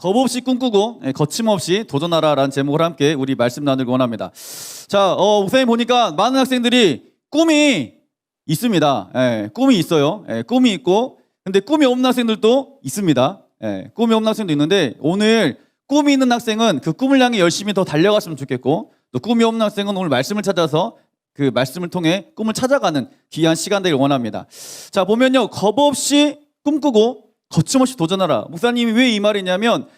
겁없이 꿈꾸고 거침없이 도전하라라는 제목을 함께 우리 말씀 나누기 원합니다. 자, 목사님 보니까 많은 학생들이 꿈이 있습니다. 꿈이 있어요. 꿈이 있고, 근데 꿈이 없는 학생들도 있습니다. 꿈이 없는 학생도 있는데 오늘 꿈이 있는 학생은 그 꿈을 향해 열심히 더 달려갔으면 좋겠고, 또 꿈이 없는 학생은 오늘 말씀을 찾아서 그 말씀을 통해 꿈을 찾아가는 귀한 시간 되길 원합니다. 자, 보면요, 겁없이 꿈꾸고 거침없이 도전하라. 목사님이 왜 이 말이냐면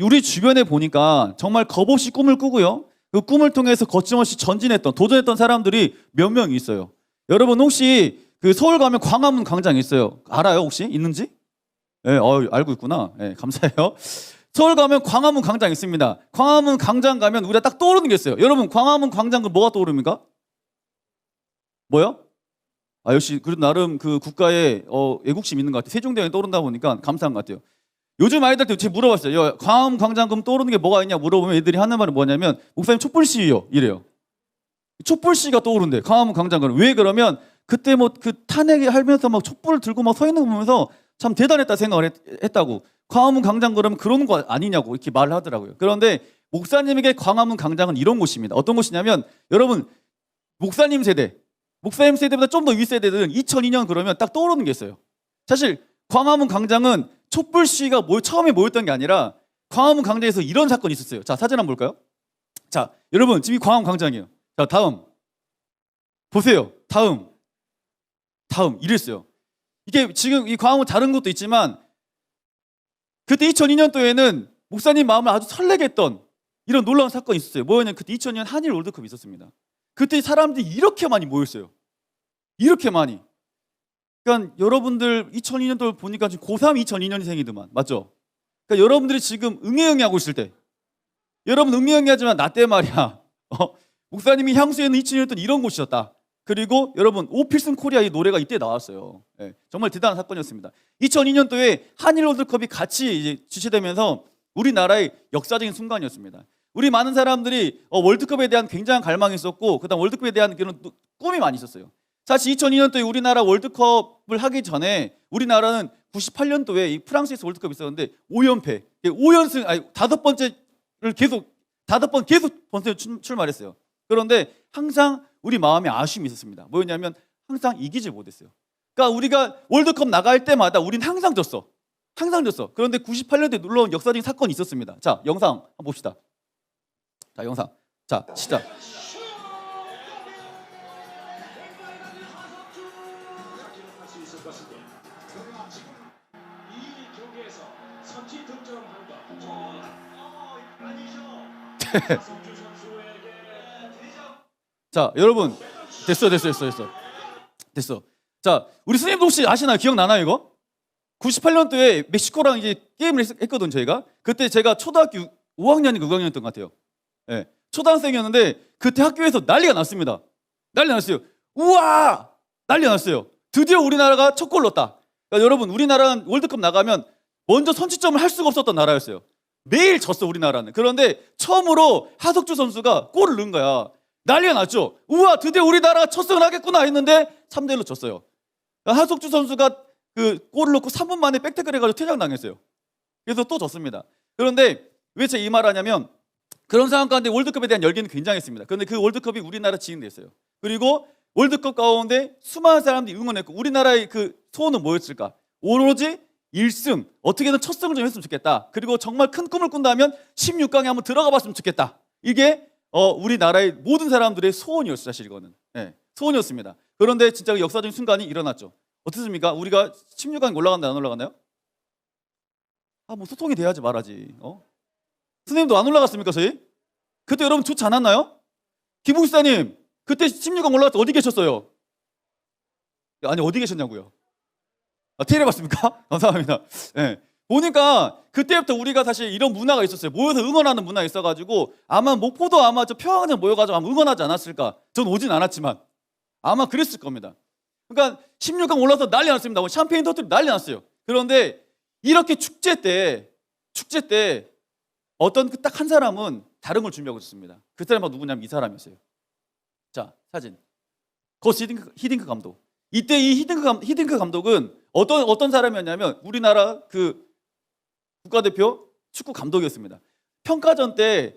우리 주변에 보니까 정말 겁없이 꿈을 꾸고요, 그 꿈을 통해서 거침없이 전진했던, 도전했던 사람들이 몇 명 있어요. 여러분 혹시 그 서울 가면 광화문 광장 있어요. 알아요 혹시? 있는지? 알고 있구나. 감사해요. 서울 가면 광화문 광장 있습니다. 광화문 광장 가면 우리가 딱 떠오르는 게 있어요. 여러분 광화문 광장 그 뭐가 떠오릅니까? 뭐요? 역시 그래도 나름 그 국가에 애국심 있는 것 같아요. 세종대왕이 떠오른다 보니까 감사한 것 같아요. 요즘 아이들한테 제가 물어봤어요. 광화문 광장 그럼 떠오르는 게 뭐가 있냐 물어보면 애들이 하는 말은 뭐냐면 목사님 촛불시위요 이래요. 촛불시위가 떠오른대. 광화문 광장 가면. 왜 그러면 그때 뭐 그 탄핵이 하면서 막 촛불을 들고 막 서 있는 거 보면서 참 대단했다 생각을 했다고. 광화문 광장 그러면 그런 거 아니냐고 이렇게 말을 하더라고요. 그런데 목사님에게 광화문 광장은 이런 곳입니다. 어떤 곳이냐면 여러분 목사님 세대보다 좀 더 윗세대들은 2002년 그러면 딱 떠오르는 게 있어요. 사실 광화문 광장은 촛불 시위가 처음에 모였던 게 아니라 광화문 광장에서 이런 사건이 있었어요. 자, 사진 한번 볼까요? 자, 여러분 지금 이 광화문 광장이에요. 자, 다음 보세요. 다음 이랬어요. 이게 지금 이 광화문 다른 것도 있지만 그때 2002년도에는 목사님 마음을 아주 설레게 했던 이런 놀라운 사건이 있었어요. 뭐였냐면 그때 2002년 한일 월드컵이 있었습니다. 그때 사람들이 이렇게 많이 모였어요. 이렇게 많이. 그러니까 여러분들 2002년도 보니까 지금 고3 2002년생이더만. 맞죠? 그러니까 여러분들이 지금 응애응애 하고 있을 때, 여러분 응애응애 하지만 나 때 말이야. 목사님이 향수에는 2002년도는 이런 곳이었다. 그리고 여러분 오필슨 코리아 이 노래가 이때 나왔어요. 정말 대단한 사건이었습니다. 2002년도에 한일 월드컵이 같이 이제 주최되면서 우리나라의 역사적인 순간이었습니다. 우리 많은 사람들이 월드컵에 대한 굉장한 갈망이 있었고, 그다음 월드컵에 대한 그런 꿈이 많이 있었어요. 사실 2002년도에 우리나라 월드컵을 하기 전에 우리나라는 98년도에 이 프랑스에서 월드컵이 있었는데 5연패, 5연승, 아니 5번째를 계속 5번 계속 본선에 출마했어요. 그런데 항상 우리 마음에 아쉬움이 있었습니다. 뭐였냐면 항상 이기질 못했어요. 그러니까 우리가 월드컵 나갈 때마다 우린 항상 졌어. 그런데 98년도에 놀라운 역사적인 사건이 있었습니다. 자, 영상 한번 봅시다. 자, 영상. 자, 시작. 자, 여러분 됐어. 자, 우리 선생님도 혹시 아시나요? 기억나나요 이거? 98년도에 멕시코랑 이제 게임을 했거든 저희가. 그때 제가 초등학교 5학년인가 6학년이었던 것 같아요. 초등학생이었는데 그때 학교에서 난리가 났습니다. 난리 났어요. 우와! 난리 났어요. 드디어 우리나라가 첫 골 넣었다. 그러니까 여러분 우리나라는 월드컵 나가면 먼저 선취점을 할 수가 없었던 나라였어요. 매일 졌어 우리나라는. 그런데 처음으로 하석주 선수가 골을 넣은 거야. 난리가 났죠. 우와, 드디어 우리나라가 첫 승을 하겠구나 했는데 3대1로 졌어요. 그러니까 하석주 선수가 그 골을 넣고 3분 만에 백태클 해가지고 퇴장당했어요. 그래서 또 졌습니다. 그런데 왜 제가 이 말을 하냐면 그런 상황 가운데 월드컵에 대한 열기는 굉장했습니다. 그런데 그 월드컵이 우리나라 지인됐어요. 그리고 월드컵 가운데 수많은 사람들이 응원했고 우리나라의 그 소원은 뭐였을까? 오로지 1승, 어떻게든 첫 승을 좀 했으면 좋겠다. 그리고 정말 큰 꿈을 꾼다면 16강에 한번 들어가 봤으면 좋겠다. 이게 우리나라의 모든 사람들의 소원이었어요. 사실 이거는 소원이었습니다. 그런데 진짜 그 역사적인 순간이 일어났죠. 어떻습니까? 우리가 16강에 올라간다 안 올라갔나요? 뭐 소통이 돼야지 말하지. 선생님도 안 올라갔습니까 저희? 그때 여러분 좋지 않았나요? 김국사님 그때 16강 올라갈 때 어디 계셨어요? 아니 어디 계셨냐고요? 테레 봤습니까? 감사합니다. 보니까 그때부터 우리가 사실 이런 문화가 있었어요. 모여서 응원하는 문화가 있어가지고 아마 목포도 아마 저 평화장 모여가지고 아마 응원하지 않았을까? 전 오진 않았지만 아마 그랬을 겁니다. 그러니까 16강 올라서 난리 났습니다. 샴페인 터뜨리고 난리 났어요. 그런데 이렇게 축제 때 어떤 딱 한 사람은 다른 걸 준비하고 있었습니다. 그 사람은 누구냐면 이 사람이었어요. 자, 사진. 거스 히딩크 감독. 이때 이 히딩크 감독은 어떤 사람이었냐면 우리나라 그 국가대표 축구 감독이었습니다. 평가전 때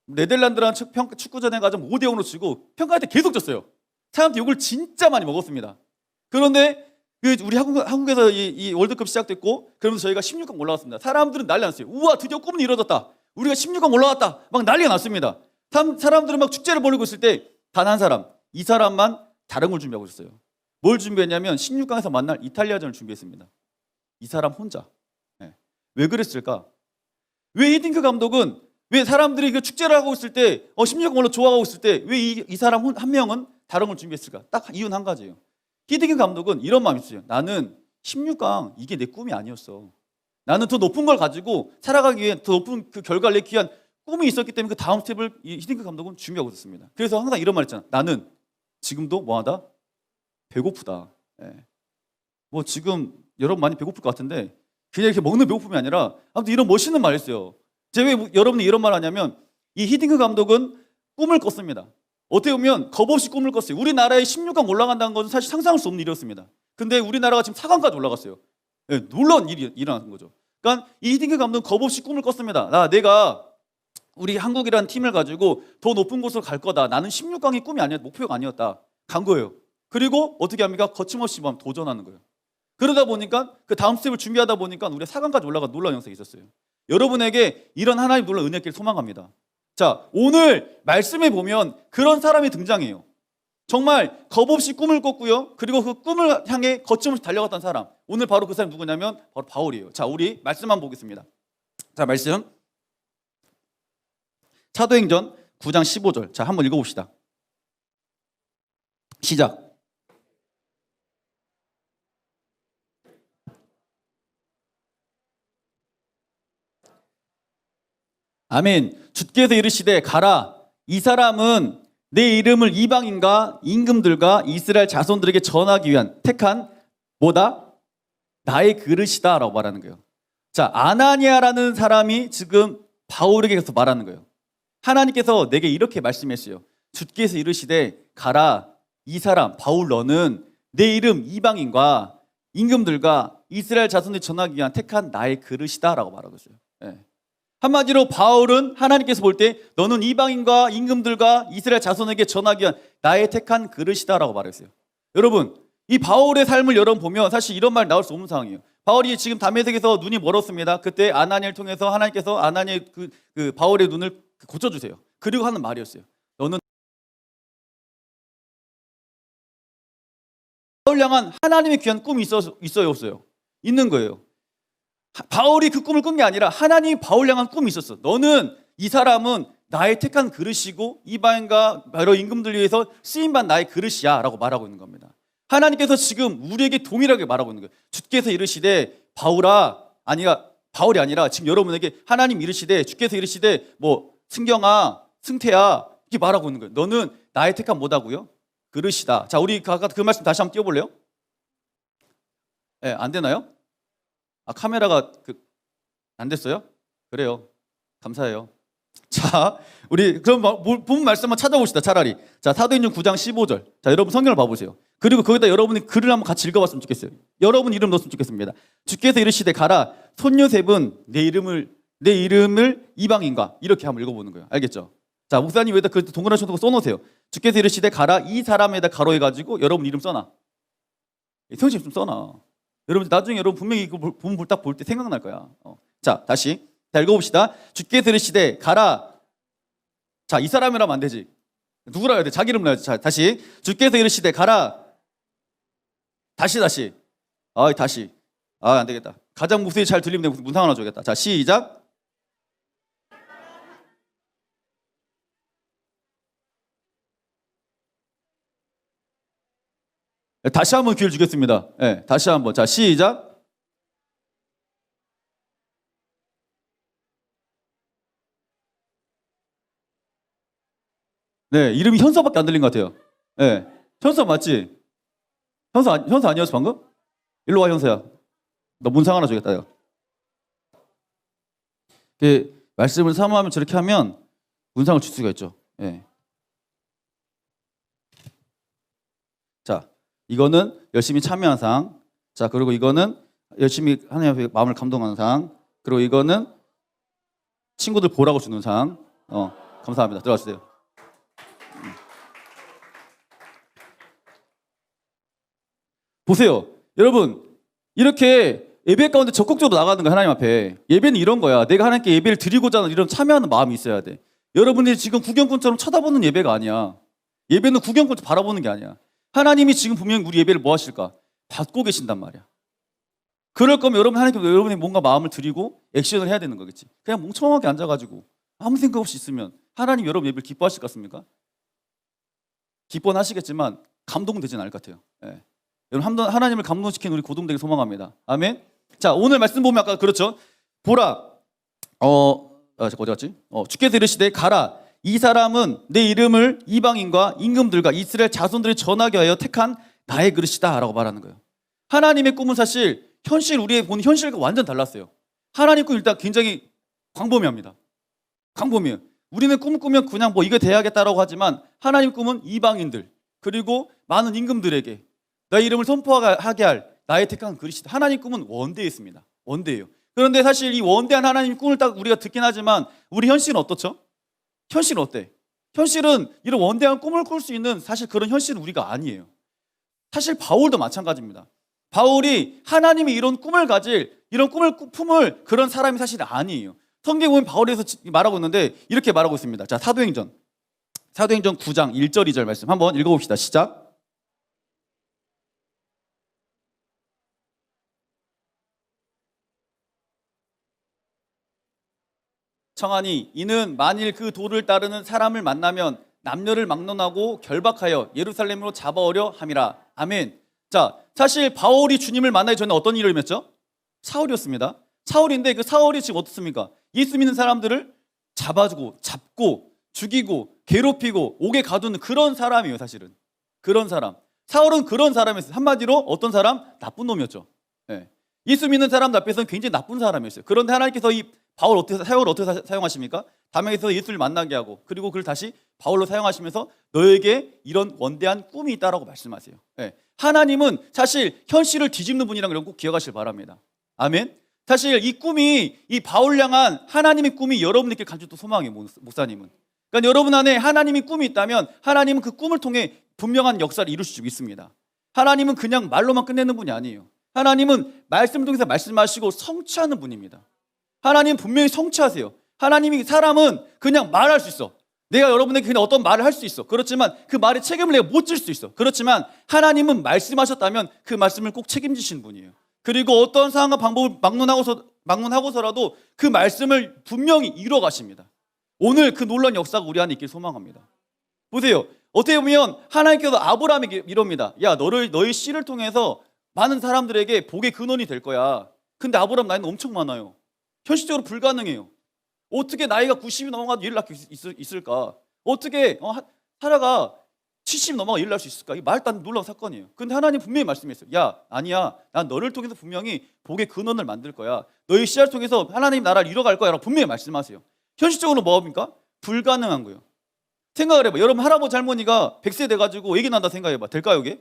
네덜란드랑 축구전 해가지고 5대0으로 치고 평가할 때 계속 졌어요. 사람한테 욕을 진짜 많이 먹었습니다. 그런데 우리 한국에서 이 월드컵 시작됐고 그러면서 저희가 16강 올라왔습니다. 사람들은 난리 났어요. 우와, 드디어 꿈은 이루어졌다. 우리가 16강 올라왔다. 막 난리가 났습니다. 사람들은 막 축제를 벌이고 있을 때 단 한 사람, 이 사람만 다른 걸 준비하고 있었어요. 뭘 준비했냐면 16강에서 만날 이탈리아전을 준비했습니다. 이 사람 혼자. 네. 왜 그랬을까? 왜 히딩크 감독은 왜 사람들이 그 축제를 하고 있을 때 16강 올라 좋아하고 있을 때 왜 이 사람 한 명은 다른 걸 준비했을까? 딱 이유는 한 가지예요. 히딩크 감독은 이런 마음이 있어요. 나는 16강 이게 내 꿈이 아니었어. 나는 더 높은 걸 가지고 살아가기 위해 더 높은 그 결과를 내기 위한 꿈이 있었기 때문에 그 다음 스텝을 이 히딩크 감독은 준비하고 있었습니다. 그래서 항상 이런 말 했잖아. 나는 지금도 뭐하다? 배고프다. 예. 뭐 지금 여러분 많이 배고플 것 같은데 그냥 이렇게 먹는 배고픔이 아니라 아무튼 이런 멋있는 말 했어요. 제가 왜 여러분이 이런 말 하냐면 이 히딩크 감독은 꿈을 꿨습니다. 어떻게 보면 겁 없이 꿈을 꿨어요. 우리나라에 16강 올라간다는 것은 사실 상상할 수 없는 일이었습니다. 근데 우리나라가 지금 4강까지 올라갔어요. 예, 놀라운 일이 일어난 거죠. 그러니까 이 히딩크 감독은 겁 없이 꿈을 꿨습니다. 내가 우리 한국이라는 팀을 가지고 더 높은 곳으로 갈 거다. 나는 16강이 꿈이 아니었다. 목표가 아니었다. 간 거예요. 그리고 어떻게 합니까? 거침없이 도전하는 거예요. 그러다 보니까 그 다음 스텝을 준비하다 보니까 우리가 4강까지 올라간 놀라운 영상이 있었어요. 여러분에게 이런 하나님 놀라운 은혜길 소망합니다. 자, 오늘 말씀에 보면 그런 사람이 등장해요. 정말 겁없이 꿈을 꿨고요. 그리고 그 꿈을 향해 거침없이 달려갔던 사람. 오늘 바로 그 사람이 누구냐면 바로 바울이에요. 자, 우리 말씀만 보겠습니다. 자, 말씀. 사도행전 9장 15절. 자, 한번 읽어봅시다. 시작. 아멘. 주께서 이르시되 가라. 이 사람은 내 이름을 이방인과 임금들과 이스라엘 자손들에게 전하기 위한 택한 뭐다? 나의 그릇이다 라고 말하는 거예요. 자, 아나니아라는 사람이 지금 바울에게 가서 말하는 거예요. 하나님께서 내게 이렇게 말씀했어요. 주께서 이르시되 가라. 이 사람 바울 너는 내 이름 이방인과 임금들과 이스라엘 자손들에게 전하기 위한 택한 나의 그릇이다 라고 말하고 있어요. 네. 한마디로 바울은 하나님께서 볼 때 너는 이방인과 임금들과 이스라엘 자손에게 전하기 위한 나의 택한 그릇이다라고 말했어요. 여러분, 이 바울의 삶을 여러분 보면 사실 이런 말 나올 수 없는 상황이에요. 바울이 지금 다메섹에서 눈이 멀었습니다. 그때 아나니아를 통해서 하나님께서 아나니아의 그 바울의 눈을 고쳐주세요. 그리고 하는 말이었어요. 너는 바울 향한 하나님의 귀한 꿈이 있어요, 없어요? 있는 거예요. 바울이 그 꿈을 꾼 게 아니라 하나님이 바울 향한 꿈이 있었어. 너는 이 사람은 나의 택한 그릇이고 이방인과 여러 임금들 위해서 쓰임받은 나의 그릇이야 라고 말하고 있는 겁니다. 하나님께서 지금 우리에게 동일하게 말하고 있는 거예요. 주께서 이르시되 바울이 아니라 지금 여러분에게 하나님 이르시되 주께서 이르시되 뭐 승경아 승태야 이렇게 말하고 있는 거예요. 너는 나의 택한 뭐다고요? 그릇이다. 자, 우리 아까 그 말씀 다시 한번 띄워볼래요? 네, 안 되나요? 카메라가 안 됐어요? 그래요. 감사해요. 자, 우리 그럼 본 말씀만 찾아봅시다. 차라리. 자, 사도행전 9장 15절. 자, 여러분 성경을 봐보세요. 그리고 거기다 여러분이 글을 한번 같이 읽어봤으면 좋겠어요. 여러분 이름 넣었으면 좋겠습니다. 주께서 이르시되 가라. 손요셉은 내 이름을 이방인과 이렇게 한번 읽어보는 거예요. 알겠죠? 자, 목사님 여기다 그 동그란 셔츠고 써놓으세요. 주께서 이르시되 가라. 이 사람에다 가로해가지고 여러분 이름 써놔. 성심 좀 써놔. 여러분 나중에 여러분 분명히 이거 보면 딱 볼 때 생각날 거야. 자, 다시 자, 읽어봅시다. 주께서 이르시되 가라. 자, 이 사람이라면 안 되지. 누구라 해야 돼? 자기 이름 넣어야지. 자, 다시 주께서 이르시되 가라. 다시 다시. 안 되겠다. 가장 목소리 잘 들리면 문상 하나 줘야겠다. 자, 시작. 다시 한번 기회를 주겠습니다. 네, 다시 한번. 자, 시작. 네, 이름이 현서밖에 안 들린 것 같아요. 네, 현서 맞지? 현서 아니었어 방금? 일로 와, 현서야. 너 문상 하나 주겠다. 내가. 말씀을 사모하면 저렇게 하면 문상을 줄 수가 있죠. 네. 자, 이거는 열심히 참여한 상. 자, 그리고 이거는 열심히 하나님 앞에 마음을 감동한 상. 그리고 이거는 친구들 보라고 주는 상. 감사합니다. 들어가주세요. 보세요. 여러분, 이렇게 예배 가운데 적극적으로 나가는 거 하나님 앞에. 예배는 이런 거야. 내가 하나님께 예배를 드리고자 하는 이런 참여하는 마음이 있어야 돼. 여러분들이 지금 구경꾼처럼 쳐다보는 예배가 아니야. 예배는 구경꾼 바라보는 게 아니야. 하나님이 지금 분명히 우리 예배를 뭐 하실까? 받고 계신단 말이야. 그럴 거면 여러분 하나님께 여러분이 뭔가 마음을 드리고 액션을 해야 되는 거겠지. 그냥 멍청하게 앉아가지고 아무 생각 없이 있으면 하나님 여러분 예배를 기뻐하실 것 같습니까? 기뻐는 하시겠지만 감동되진 않을 것 같아요. 예. 여러분 하나님을 감동시키는 우리 고동되길 소망합니다. 아멘. 자, 오늘 말씀 보면 아까 그렇죠. 보라, 어디 갔지? 주께서 이르시되 가라. 이 사람은 내 이름을 이방인과 임금들과 이스라엘 자손들이 전하게 하여 택한 나의 그릇이다 라고 말하는 거예요. 하나님의 꿈은 사실 우리의 본 현실과 완전 달랐어요. 하나님 꿈 일단 굉장히 광범위합니다. 광범위해요. 우리는 꿈을 꾸면 그냥 뭐 이게 돼야겠다라고 하지만 하나님 꿈은 이방인들 그리고 많은 임금들에게 나의 이름을 선포하게 할 나의 택한 그릇이다. 하나님 꿈은 원대에 있습니다. 원대예요. 그런데 사실 이 원대한 하나님 꿈을 딱 우리가 듣긴 하지만 우리 현실은 어떻죠? 현실은 어때? 현실은 이런 원대한 꿈을 꿀 수 있는 사실 그런 현실은 우리가 아니에요. 사실 바울도 마찬가지입니다. 바울이 하나님이 이런 꿈을 품을 그런 사람이 사실 아니에요. 성경에 보면 바울에서 말하고 있는데 이렇게 말하고 있습니다. 자, 사도행전 9장 1절 2절 말씀 한번 읽어봅시다. 시작. 청하니 이는 만일 그 도를 따르는 사람을 만나면 남녀를 막론하고 결박하여 예루살렘으로 잡아오려 함이라. 아멘. 자, 사실 바울이 주님을 만나기 전에 어떤 일을 했죠? 사울이었습니다. 사울인데 그 사울이 지금 어떻습니까? 예수 믿는 사람들을 잡고 죽이고 괴롭히고 옥에 가두는 그런 사람이에요. 사실은 그런 사람. 사울은 그런 사람이었어요. 한마디로 어떤 사람? 나쁜 놈이었죠. 네. 예수 믿는 사람들 앞에서는 굉장히 나쁜 사람이었어요. 그런데 하나님께서 이 사울을 어떻게 사용하십니까? 다메섹에서 예수를 만나게 하고 그리고 그를 다시 바울로 사용하시면서 너에게 이런 원대한 꿈이 있다라고 말씀하세요. 네. 하나님은 사실 현실을 뒤집는 분이라는 걸 꼭 기억하시길 바랍니다. 아멘. 사실 이 꿈이 이 바울 향한 하나님의 꿈이 여러분에게 간절히 또 소망이에요. 목사님은. 그러니까 여러분 안에 하나님의 꿈이 있다면 하나님은 그 꿈을 통해 분명한 역사를 이루실 수 있습니다. 하나님은 그냥 말로만 끝내는 분이 아니에요. 하나님은 말씀을 통해서 말씀하시고 성취하는 분입니다. 하나님 분명히 성취하세요. 하나님이 사람은 그냥 말할 수 있어. 내가 여러분에게 그냥 어떤 말을 할 수 있어. 그렇지만 그 말의 책임을 내가 못 질 수 있어. 그렇지만 하나님은 말씀하셨다면 그 말씀을 꼭 책임지신 분이에요. 그리고 어떤 상황과 방법을 막론하고서라도 그 말씀을 분명히 이루어 가십니다. 오늘 그 놀라운 역사가 우리 안에 있길 소망합니다. 보세요. 어떻게 보면 하나님께서 아브라함에게 이럽니다. 야, 너의 씨를 통해서 많은 사람들에게 복의 근원이 될 거야. 근데 아브라함 나이는 엄청 많아요. 현실적으로 불가능해요. 어떻게 나이가 90이 넘어가도 일을 낳을 수 있을까? 어떻게 사라가 70 넘어가 일을 낳을 수 있을까? 이 말도 안 놀라운 사건이에요. 근데 하나님 분명히 말씀했어요. 야, 아니야. 난 너를 통해서 분명히 복의 근원을 만들 거야. 너의 씨를 통해서 하나님 나라를 이뤄갈 거야 라고 분명히 말씀하세요. 현실적으로 뭐합니까? 불가능한 거예요. 생각을 해봐. 여러분 할아버지 할머니가 100세 돼가지고 애기 난다 생각해봐. 될까요 이게?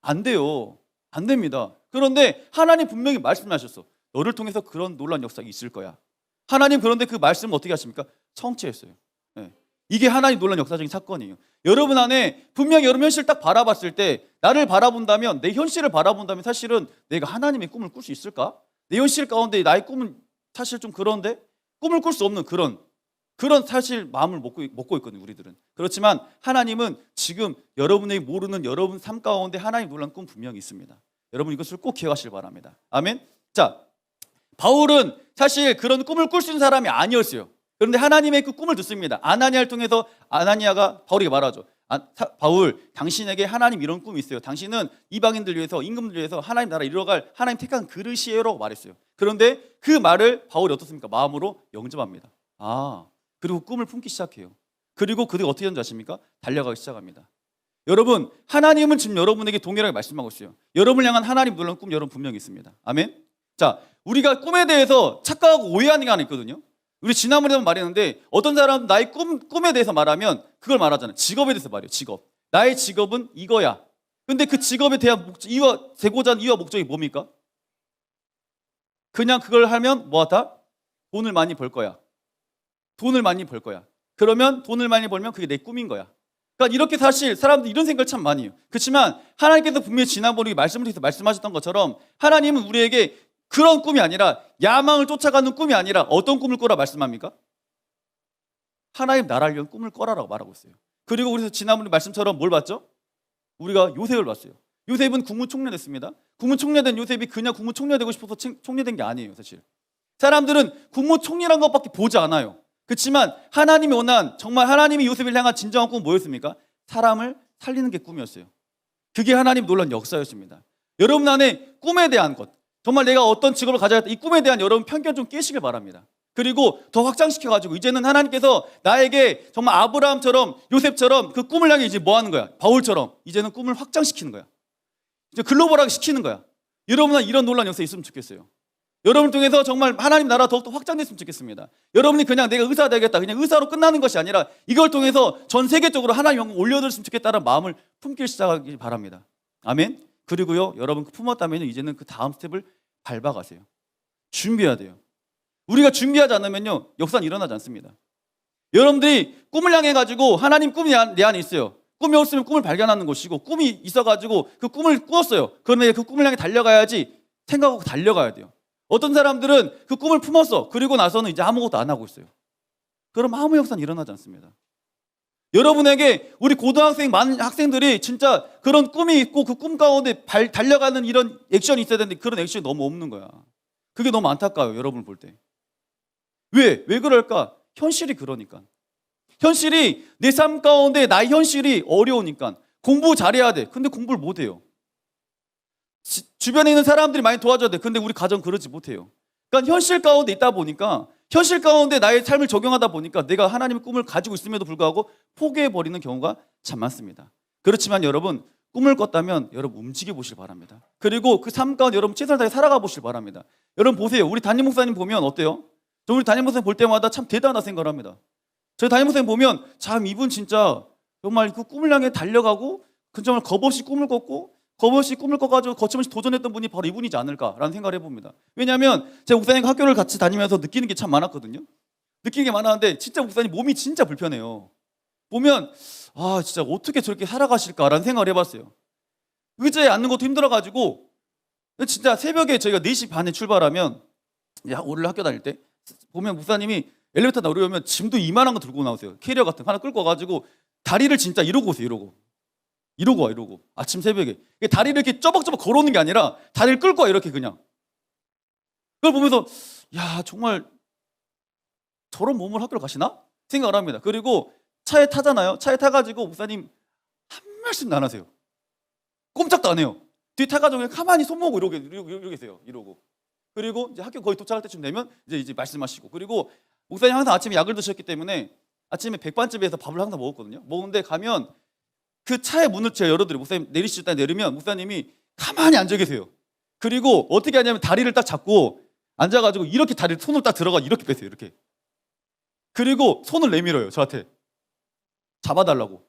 안 돼요. 안 됩니다. 그런데 하나님 분명히 말씀하셨어. 너를 통해서 그런 놀라운 역사가 있을 거야. 하나님 그런데 그 말씀을 어떻게 하십니까? 성취했어요. 네. 이게 하나님 놀라운 역사적인 사건이에요. 여러분 안에 분명히 여러분 현실을 딱 바라봤을 때 나를 바라본다면 내 현실을 바라본다면 사실은 내가 하나님의 꿈을 꿀 수 있을까? 내 현실 가운데 나의 꿈은 사실 좀 그런데 꿈을 꿀 수 없는 그런 사실 마음을 먹고 있거든요. 우리들은. 그렇지만 하나님은 지금 여러분이 모르는 여러분 삶 가운데 하나님 놀라운 꿈 분명히 있습니다. 여러분 이것을 꼭 기억하시길 바랍니다. 아멘. 자, 바울은 사실 그런 꿈을 꿀 수 있는 사람이 아니었어요. 그런데 하나님의 그 꿈을 듣습니다. 아나니아를 통해서 아나니아가 바울에게 말하죠. 바울, 당신에게 하나님 이런 꿈이 있어요. 당신은 이방인들 위해서 임금들 위해서 하나님 나라 이뤄갈 하나님 택한 그릇이에요라고 말했어요. 그런데 그 말을 바울이 어떻습니까? 마음으로 영접합니다. 그리고 꿈을 품기 시작해요. 그리고 그들이 어떻게 하는지 아십니까? 달려가기 시작합니다. 여러분, 하나님은 지금 여러분에게 동일하게 말씀하고 있어요. 여러분을 향한 하나님 놀라운 꿈 여러분 분명히 있습니다. 아멘. 자, 우리가 꿈에 대해서 착각하고 오해하는 게 하나 있거든요. 우리 지난번에 한번 말했는데 어떤 사람은 나의 꿈에 대해서 말하면 그걸 말하잖아요. 직업에 대해서 말해요. 직업. 나의 직업은 이거야. 근데 그 직업에 대한 되고자 하는 이유와 목적이 뭡니까? 그냥 그걸 하면 뭐하다? 돈을 많이 벌 거야. 돈을 많이 벌 거야. 그러면 돈을 많이 벌면 그게 내 꿈인 거야. 그러니까 이렇게 사실 사람들이 이런 생각을 참 많이 해요. 그렇지만 하나님께서 분명히 지난번에 말씀을 통해서 말씀하셨던 것처럼 하나님은 우리에게 그런 꿈이 아니라 야망을 쫓아가는 꿈이 아니라 어떤 꿈을 꾸라 말씀합니까? 하나님 나라를 위한 꿈을 꿔라라고 말하고 있어요. 그리고 그래서 지난번에 말씀처럼 뭘 봤죠? 우리가 요셉을 봤어요. 요셉은 국무총리 됐습니다. 국무총리된 요셉이 그냥 국무총리가 되고 싶어서 총리된 게 아니에요, 사실. 사람들은 국무총리란 것밖에 보지 않아요. 그렇지만 하나님이 원한, 정말 하나님이 요셉을 향한 진정한 꿈은 뭐였습니까? 사람을 살리는 게 꿈이었어요. 그게 하나님 놀라운 역사였습니다. 여러분 안에 꿈에 대한 것, 정말 내가 어떤 직업을 가져야겠다, 이 꿈에 대한 여러분 편견 좀 깨시길 바랍니다. 그리고 더 확장시켜가지고 이제는 하나님께서 나에게 정말 아브라함처럼 요셉처럼 그 꿈을 향해 이제 뭐 하는 거야? 바울처럼 이제는 꿈을 확장시키는 거야. 이제 글로벌하게 시키는 거야. 여러분은 이런 놀라운 역사 있으면 좋겠어요. 여러분을 통해서 정말 하나님 나라 더욱더 확장됐으면 좋겠습니다. 여러분이 그냥 내가 의사 되겠다, 그냥 의사로 끝나는 것이 아니라 이걸 통해서 전 세계적으로 하나님 영광 올려드렸으면 좋겠다는 마음을 품기 시작하기 바랍니다. 아멘. 그리고요, 여러분 품었다면 이제는 그 다음 스텝을 밟아가세요. 준비해야 돼요. 우리가 준비하지 않으면요, 역사는 일어나지 않습니다. 여러분들이 꿈을 향해 가지고 하나님 꿈이 내 안에 있어요. 꿈이 없으면 꿈을 발견하는 것이고, 꿈이 있어가지고 그 꿈을 꾸었어요. 그러면 그 꿈을 향해 달려가야지 생각하고 달려가야 돼요. 어떤 사람들은 그 꿈을 품었어. 그리고 나서는 이제 아무것도 안 하고 있어요. 그럼 아무 역사는 일어나지 않습니다. 여러분에게 우리 고등학생 많은 학생들이 진짜 그런 꿈이 있고 그 꿈 가운데 달려가는 이런 액션이 있어야 되는데 그런 액션이 너무 없는 거야. 그게 너무 안타까워요, 여러분을 볼 때. 왜 그럴까? 현실이 그러니까. 현실이 내 삶 가운데 나의 현실이 어려우니까 공부 잘해야 돼. 근데 공부를 못 해요. 주변에 있는 사람들이 많이 도와줘야 돼. 근데 우리 가정 그러지 못해요. 그러니까 현실 가운데 있다 보니까, 현실 가운데 나의 삶을 적용하다 보니까 내가 하나님의 꿈을 가지고 있음에도 불구하고 포기해버리는 경우가 참 많습니다. 그렇지만 여러분, 꿈을 꿨다면 여러분 움직여 보시기 바랍니다. 그리고 그 삶 가운데 여러분 최선을 다해 살아가 보시기 바랍니다. 여러분 보세요. 우리 담임 목사님 보면 어때요? 저 우리 담임 목사님 볼 때마다 참 대단하다 생각을 합니다. 저희 담임 목사님 보면 참 이분 진짜 정말 그 꿈을 향해 달려가고 그 정말 겁없이 꿈을 꿨고 겁없이 꿈을 꿔가지고 거침없이 도전했던 분이 바로 이분이지 않을까라는 생각을 해봅니다. 왜냐하면 제가 목사님과 학교를 같이 다니면서 느끼는 게 참 많았거든요. 느끼는 게 많았는데 진짜 목사님 몸이 진짜 불편해요. 보면 아 진짜 어떻게 저렇게 살아가실까라는 생각을 해봤어요. 의자에 앉는 것도 힘들어가지고 진짜 새벽에 저희가 4시 반에 출발하면 오늘 학교 다닐 때 보면 목사님이 엘리베이터 내려오면 짐도 이만한 거 들고 나오세요. 캐리어 같은 거 하나 끌고 와가지고 다리를 진짜 이러고 오세요. 이러고 와. 아침 새벽에 다리를 이렇게 쪼박쪼박 걸어오는 게 아니라 다리를 끌고 와 이렇게 그냥. 그걸 보면서 야 정말 저런 몸을 학교를 가시나? 생각을 합니다. 그리고 차에 타잖아요. 차에 타가지고 목사님 한 말씀도 안 하세요. 꼼짝도 안 해요. 뒤에 타가지고 그냥 가만히 손 모으고 이러고 계세요. 이러고. 그리고 이제 학교 거의 도착할 때쯤 되면 이제 말씀하시고. 그리고 목사님 항상 아침에 약을 드셨기 때문에 아침에 백반집에서 밥을 항상 먹었거든요. 먹는데 가면 그 차의 문을 제가 열어드려요. 목사님 내리실 때 내리면 목사님이 가만히 앉아 계세요. 그리고 어떻게 하냐면 다리를 딱 잡고 앉아가지고 이렇게 다리를 손을 딱 들어가 이렇게 빼세요. 이렇게. 그리고 손을 내밀어요. 저한테. 잡아달라고.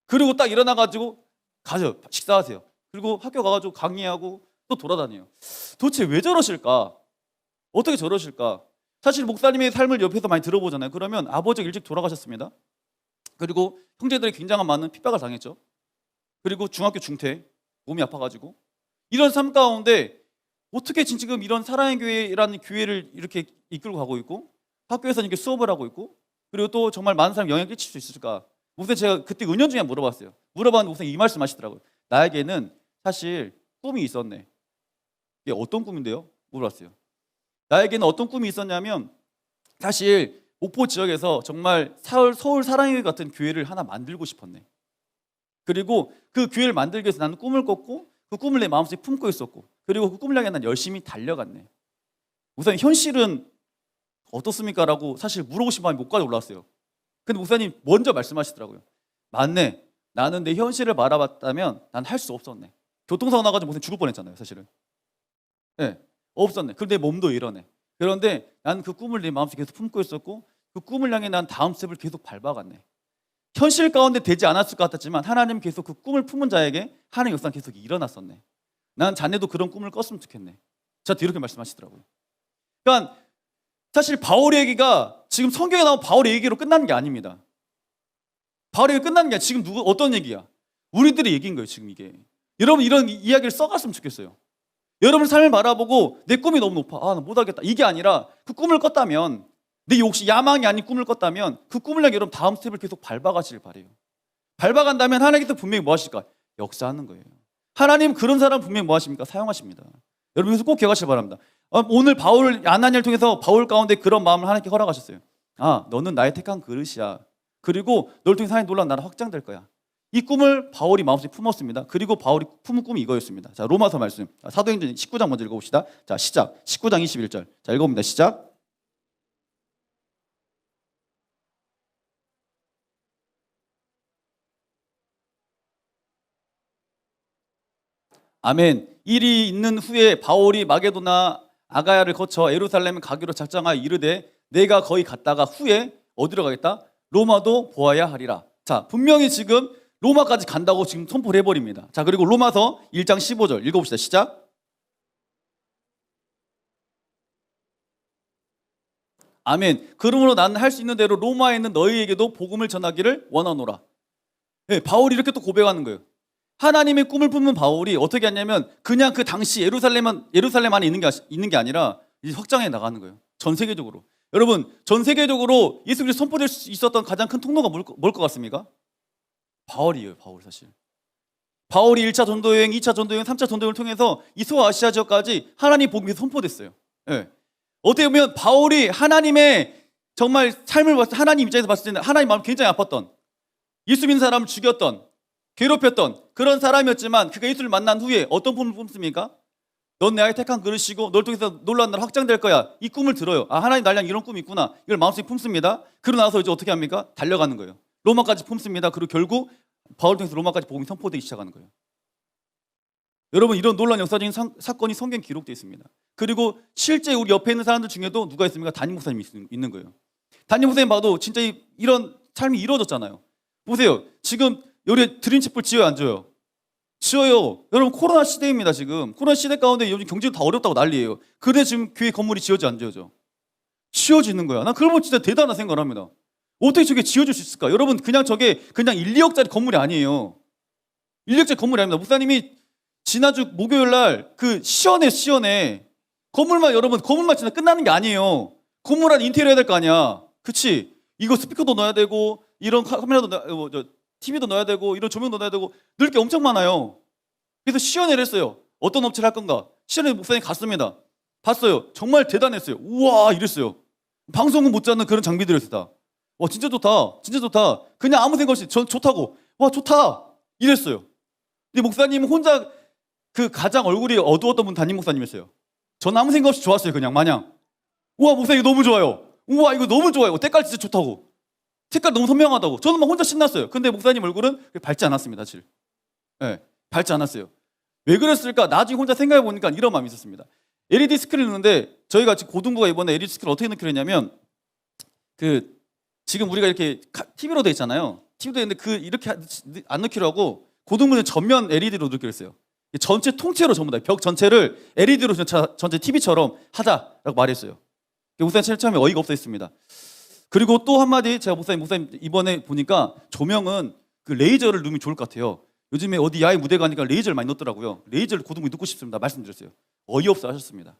그리고 딱 일어나가지고 가죠. 식사하세요. 그리고 학교 가가지고 강의하고 또 돌아다녀요. 도대체 왜 저러실까? 어떻게 저러실까? 사실 목사님의 삶을 옆에서 많이 들어보잖아요. 그러면 아버지가 일찍 돌아가셨습니다. 그리고 형제들이 굉장한 많은 핍박을 당했죠. 그리고 중학교 중퇴, 몸이 아파가지고 이런 삶 가운데 어떻게 지금 이런 사랑의 교회라는 교회를 이렇게 이끌고 가고 있고 학교에서는 이렇게 수업을 하고 있고 그리고 또 정말 많은 사람 영향을 끼칠 수 있을까? 목사님 제가 그때 은연중에 물어봤어요. 물어봤는데 목사님 이 말씀 하시더라고요. 나에게는 사실 꿈이 있었네. 이게 어떤 꿈인데요? 물어봤어요. 나에게는 어떤 꿈이 있었냐면 사실 목포 지역에서 정말 서울 사랑의 교회 같은 교회를 하나 만들고 싶었네. 그리고 그 교회를 만들기 위해서 나는 꿈을 꿨고 그 꿈을 내 마음속에 품고 있었고 그리고 그 꿈을 향해 난 열심히 달려갔네. 목사님 현실은 어떻습니까? 라고 사실 물어보신 마음이 목까지 올라왔어요. 근데 목사님 먼저 말씀하시더라고요. 맞네. 나는 내 현실을 바라봤다면 난 할 수 없었네. 교통사고 나가지고 목사님 죽을 뻔했잖아요. 사실은. 네, 없었네. 그런데 내 몸도 이러네. 그런데 난 그 꿈을 내 마음속에 계속 품고 있었고 그 꿈을 향해 난 다음 스텝을 계속 밟아갔네. 현실 가운데 되지 않았을 것 같았지만 하나님 계속 그 꿈을 품은 자에게 하나님 역사는 계속 일어났었네. 난 자네도 그런 꿈을 꿨으면 좋겠네. 저한테 이렇게 말씀하시더라고요. 그러니까 사실 바울에게가 지금 성경에 나온 바울의 얘기로 끝나는 게 아닙니다. 바울의 얘기 끝나는 게 아니라 지금 어떤 얘기야? 우리들의 얘기인 거예요, 지금 이게. 여러분 이런 이야기를 써갔으면 좋겠어요. 여러분 삶을 바라보고 내 꿈이 너무 높아. 나 못하겠다. 이게 아니라 그 꿈을 꿨다면, 내 욕심, 야망이 아닌 꿈을 꿨다면 그 꿈을 향해 여러분 다음 스텝을 계속 밟아가시길 바래요. 밟아간다면 하나님께서 분명히 뭐 하실까? 역사하는 거예요. 하나님 그런 사람 분명히 뭐 하십니까? 사용하십니다. 여러분 그래서 꼭 기억하시기 바랍니다. 오늘 아나니아를 통해서 바울 가운데 그런 마음을 하나님께 허락하셨어요. 너는 나의 택한 그릇이야. 그리고 너를 통해 하나님 놀라운 나라 확장될 거야. 이 꿈을 바울이 마음속에 품었습니다. 그리고 바울이 품은 꿈이 이거였습니다. 자, 로마서 말씀. 사도행전 19장 먼저 읽어봅시다. 자, 시작. 19장 21절. 자, 읽어봅니다. 시작. 아멘. 일이 있는 후에 바울이 마게도나 아가야를 거쳐 예루살렘 가기로 작정하여 이르되 내가 거기 갔다가 후에 어디로 가겠다? 로마도 보아야 하리라. 자, 분명히 지금 로마까지 간다고 지금 선포를 해버립니다. 자, 그리고 로마서 1장 15절 읽어봅시다. 시작. 아멘. 그러므로 나는 할 수 있는 대로 로마에 있는 너희에게도 복음을 전하기를 원하노라. 네, 바울이 이렇게 또 고백하는 거예요. 하나님의 꿈을 품은 바울이 어떻게 했냐면 그냥 그 당시 예루살렘 안에 있는 게 아니라 이제 확장해 나가는 거예요. 전 세계적으로. 여러분, 전 세계적으로 예수 그리스도 선포될 수 있었던 가장 큰 통로가 뭘 것 같습니까? 바울이에요. 바울 사실. 바울이 1차 전도여행, 2차 전도여행, 3차 전도여행을 통해서 이 소아시아 지역까지 하나님 복음이 선포됐어요. 네. 어떻게 보면 바울이 하나님의 정말 삶을 봤을 때, 하나님 입장에서 봤을 때는 하나님 마음 굉장히 아팠던, 예수 믿는 사람을 죽였던, 괴롭혔던 그런 사람이었지만 그가 예수를 만난 후에 어떤 꿈을 품습니까? 넌 내 아이 택한 그릇이고 널 통해서 놀라운 나라 확장될 거야. 이 꿈을 들어요. 하나님 나랑 이런 꿈이 있구나. 이걸 마음속에 품습니다. 그러고 나서 이제 어떻게 합니까? 달려가는 거예요. 로마까지 품습니다. 그리고 결국 바울 통해서 로마까지 복음이 선포되기 시작하는 거예요. 여러분 이런 놀라운 역사적인 사건이 성경에 기록되어 있습니다. 그리고 실제 우리 옆에 있는 사람들 중에도 누가 있습니까? 담임 목사님이 있는 거예요. 담임 목사님 봐도 진짜 이런 삶이 이루어졌잖아요. 보세요. 지금 여기 드림칩을 지어요, 안 지어요? 지어요. 여러분 코로나 시대입니다. 지금 코로나 시대 가운데 요즘 경제도 다 어렵다고 난리예요. 그래 지금 교회 건물이 지어져 안 지어져? 지어지는 거야. 난 그러면 진짜 대단한 생각을 합니다. 어떻게 저게 지어질 수 있을까? 여러분 저게 그냥 1, 2억짜리 건물이 아니에요. 1, 2억짜리 건물이 아닙니다. 목사님이 지난주 목요일 날 그 시연에 건물만 진짜 끝나는 게 아니에요. 건물 안에 인테리어 해야 될 거 아니야. 그치? 이거 스피커도 넣어야 되고 이런 카메라도 TV도 넣어야 되고 이런 조명도 넣어야 되고 넣을 게 엄청 많아요. 그래서 시연회를 했어요. 어떤 업체를 할 건가? 시연회 목사님 갔습니다. 봤어요. 정말 대단했어요. 우와 이랬어요. 방송은 못 잡는 그런 장비들이었다. 와 진짜 좋다. 진짜 좋다. 그냥 아무 생각 없이 전 좋다고. 와 좋다. 이랬어요. 근데 목사님은 혼자 그 가장 얼굴이 어두웠던 분 담임 목사님이었어요. 저는 아무 생각 없이 좋았어요. 그냥 마냥. 우와 목사님 이거 너무 좋아요. 우와 이거 너무 좋아요. 때깔 진짜 좋다고. 색깔 너무 선명하다고. 저는 막 혼자 신났어요. 근데 목사님 얼굴은 밝지 않았습니다. 사실. 네, 밝지 않았어요. 왜 그랬을까? 나중에 혼자 생각해 보니까 이런 마음이 있었습니다. LED 스크린을 넣는데 저희가 지금 고등부가 이번에 LED 스크린을 어떻게 넣기로 했냐면 지금 우리가 이렇게 TV로 돼 있잖아요. TV도 있는데 이렇게 안 넣기로 하고 고등부는 전면 LED로 넣기로 했어요. 전체 통째로 전부 다 벽 전체를 LED로 전체 TV처럼 하자라고 말했어요. 목사님 처음에 어이가 없어 했습니다. 그리고 또 한마디 제가 목사님 이번에 보니까 조명은 그 레이저를 넣으면 좋을 것 같아요. 요즘에 어디 야외 무대 가니까 레이저를 많이 넣더라고요. 레이저를 고등부에 넣고 싶습니다. 말씀드렸어요. 어이없어 하셨습니다.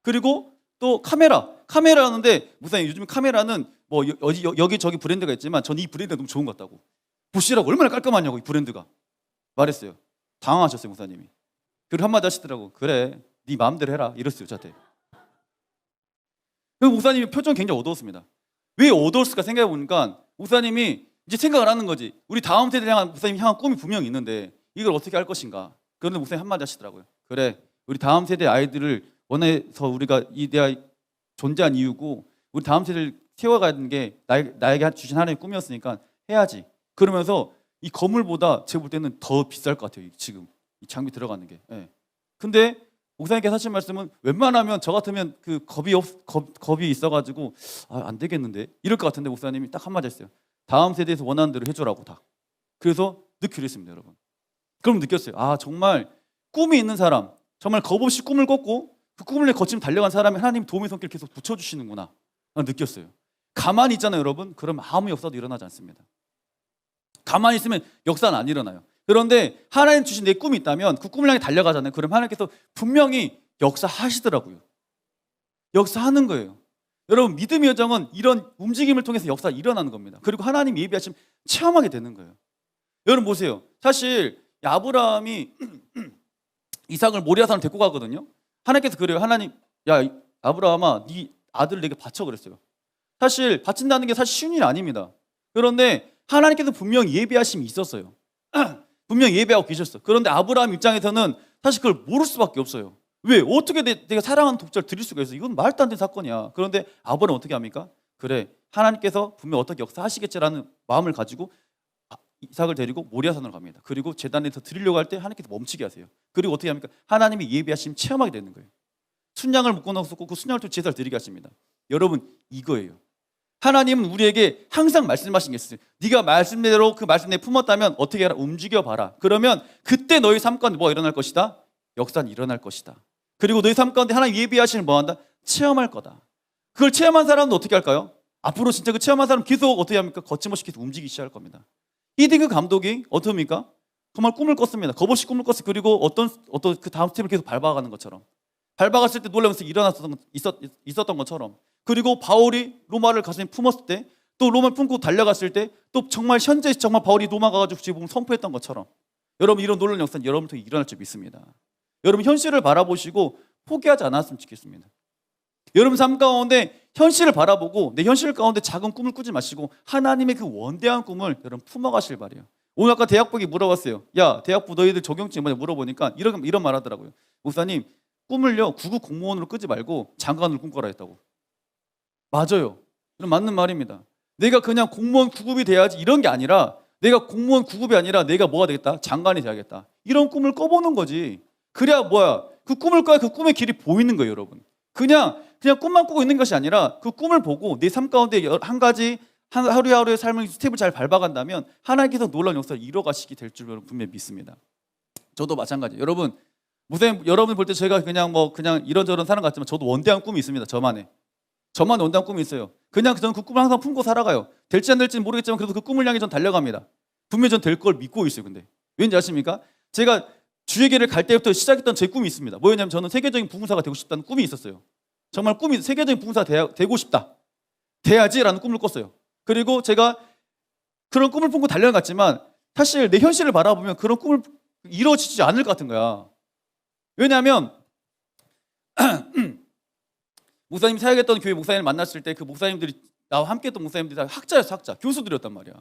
그리고 또 카메라 하는데 목사님 요즘 카메라는 뭐 여기저기 브랜드가 있지만 전 이 브랜드가 너무 좋은 것 같다고. 보시라고 얼마나 깔끔하냐고 이 브랜드가 말했어요. 당황하셨어요 목사님이. 그리고 한마디 하시더라고. 그래 네 마음대로 해라 이랬어요 저한테. 그 목사님이 표정이 굉장히 어두웠습니다. 왜 어두웠을까 생각해 보니까 목사님이 이제 생각을 하는 거지. 우리 다음 세대를 향한 목사님 향한 꿈이 분명히 있는데 이걸 어떻게 할 것인가. 그런데 목사님 한마디 하시더라고요. 그래 우리 다음 세대 아이들을 원해서 우리가 이 대학 존재한 이유고 우리 다음 세대를 세워가는 게 나에게 주신 하나님의 꿈이었으니까 해야지. 그러면서 이 건물보다 제가 볼 때는 더 비쌀 것 같아요. 지금 이 장비 들어가는 게. 예. 근데 목사님께서 하신 말씀은 웬만하면 저 같으면 그 겁이 있어가지고 안 되겠는데 이럴 것 같은데 목사님이 딱 한마디 했어요. 다음 세대에서 원하는 대로 해줘라고 다. 그래서 넣기로 했습니다, 여러분. 그럼 느꼈어요. 정말 꿈이 있는 사람, 정말 겁 없이 꿈을 꿨고 그 꿈을 거치며 달려간 사람이 하나님 도움의 손길 계속 붙여주시는구나. 느꼈어요. 가만히 있잖아요, 여러분. 그럼 아무 역사도 일어나지 않습니다. 가만히 있으면 역사는 안 일어나요. 그런데 하나님 주신 내 꿈이 있다면 그 꿈을 향해 달려가잖아요. 그럼 하나님께서 분명히 역사하시더라고요. 역사하는 거예요. 여러분, 믿음의 여정은 이런 움직임을 통해서 역사가 일어나는 겁니다. 그리고 하나님이 예비하시면 체험하게 되는 거예요. 여러분 보세요. 사실 아브라함이 이삭을 모리아산으로 데리고 가거든요. 하나님께서 그래요. 하나님, 야 아브라함아, 네 아들을 내게 바쳐 그랬어요. 사실 바친다는 게 사실 쉬운 일 아닙니다. 그런데 하나님께서 분명히 예비하심이 있었어요. 분명히 예배하고 계셨어. 그런데 아브라함 입장에서는 사실 그걸 모를 수밖에 없어요. 왜? 어떻게 내가 사랑하는 독자를 드릴 수가 있어? 이건 말도 안 되는 사건이야. 그런데 아브라함은 어떻게 합니까? 그래, 하나님께서 분명 어떻게 역사하시겠지라는 마음을 가지고 이삭을 데리고 모리아산으로 갑니다. 그리고 제단에서 드리려고 할 때 하나님께서 멈추게 하세요. 그리고 어떻게 합니까? 하나님이 예비하심 체험하게 되는 거예요. 순양을 묶어 놓고 그 순양을 또 제사를 드리게 하십니다. 여러분, 이거예요. 하나님은 우리에게 항상 말씀하신 게 있어요. 네가 말씀대로 그 말씀 내 품었다면 어떻게 해라? 움직여봐라. 그러면 그때 너희 삶 가운데 뭐가 일어날 것이다? 역사는 일어날 것이다. 그리고 너희 삶 가운데 하나님 예비하시는 뭐 한다? 체험할 거다. 그걸 체험한 사람은 어떻게 할까요? 앞으로 진짜 그 체험한 사람 계속 어떻게 합니까? 거침없이 계속 움직이기 시작할 겁니다. 히딩크 감독이 어떻습니까? 정말 꿈을 꿨습니다. 겁없이 꿈을 꿨어요. 그리고 어떤 그 다음 스텝을 계속 밟아가는 것처럼, 밟아갔을 때 놀라면서 있었던 것처럼, 그리고 바울이 로마를 가슴에 품었을 때, 또 로마를 품고 달려갔을 때, 또 정말 현재 정말 바울이 로마 가가지고 지금 선포했던 것처럼, 여러분 이런 놀라운 역사는 여러분 통해 일어날 줄 믿습니다. 여러분 현실을 바라보시고 포기하지 않았으면 좋겠습니다. 여러분 삶 가운데 현실을 바라보고 내 현실 가운데 작은 꿈을 꾸지 마시고 하나님의 그 원대한 꿈을 여러분 품어가실 바래요. 오늘 아까 대학부에 물어봤어요. 야, 대학부 너희들 적용증 뭐냐 물어보니까 이런 말 하더라고요. 목사님, 꿈을요 9급 공무원으로 꾸지 말고 장관으로 꿈꿔라 했다고. 맞아요. 그럼 맞는 말입니다. 내가 그냥 공무원 9급이 돼야지 이런 게 아니라, 내가 공무원 9급이 아니라 내가 뭐가 되겠다? 장관이 돼야겠다. 이런 꿈을 꿔보는 거지. 그래야 뭐야? 그 꿈을 꿔야 그 꿈의 길이 보이는 거예요, 여러분. 그냥 꿈만 꾸고 있는 것이 아니라 그 꿈을 보고 내 삶 가운데 한 가지 하루하루의 삶을 스텝을 잘 밟아간다면 하나님께서 놀라운 역사를 이뤄가시게 될 줄 분명히 믿습니다. 저도 마찬가지예요. 여러분, 무슨 여러분 볼 때 제가 그냥 이런저런 사람 같지만 저도 원대한 꿈이 있습니다. 저만의 원대한 꿈이 있어요. 그냥 저는 그 꿈을 항상 품고 살아가요. 될지 안 될지는 모르겠지만 그래도 그 꿈을 향해 전 달려갑니다. 분명히 전 될 걸 믿고 있어요. 근데 왠지 아십니까? 제가 주의계를 갈 때부터 시작했던 제 꿈이 있습니다. 뭐였냐면 저는 세계적인 부흥사가 되고 싶다는 꿈이 있었어요. 정말 꿈이 세계적인 부흥사가 되고 싶다. 돼야지라는 꿈을 꿨어요. 그리고 제가 그런 꿈을 품고 달려갔지만 사실 내 현실을 바라보면 그런 꿈을 이루어지지 않을 것 같은 거야. 왜냐하면 목사님 사역했던 교회 목사님을 만났을 때 그 목사님들이, 나와 함께 했던 목사님들이 다 학자였어. 학자, 교수들이었단 말이야.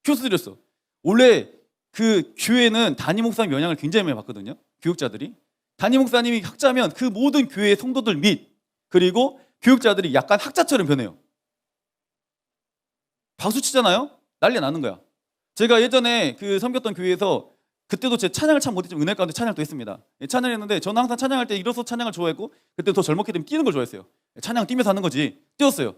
교수들이었어. 원래 그 교회는 담임 목사님 영향을 굉장히 많이 받거든요. 교육자들이. 담임 목사님이 학자면 그 모든 교회의 성도들 및 그리고 교육자들이 약간 학자처럼 변해요. 박수 치잖아요? 난리 나는 거야. 제가 예전에 그 섬겼던 교회에서 그때도 제 찬양을 참 못했지만 은혜 가운데 찬양도 했습니다. 찬양했는데 저는 항상 찬양할 때 일어서 찬양을 좋아했고, 그때 더 젊었기 때문에 뛰는 걸 좋아했어요. 찬양 뛰면서 하는 거지. 뛰었어요.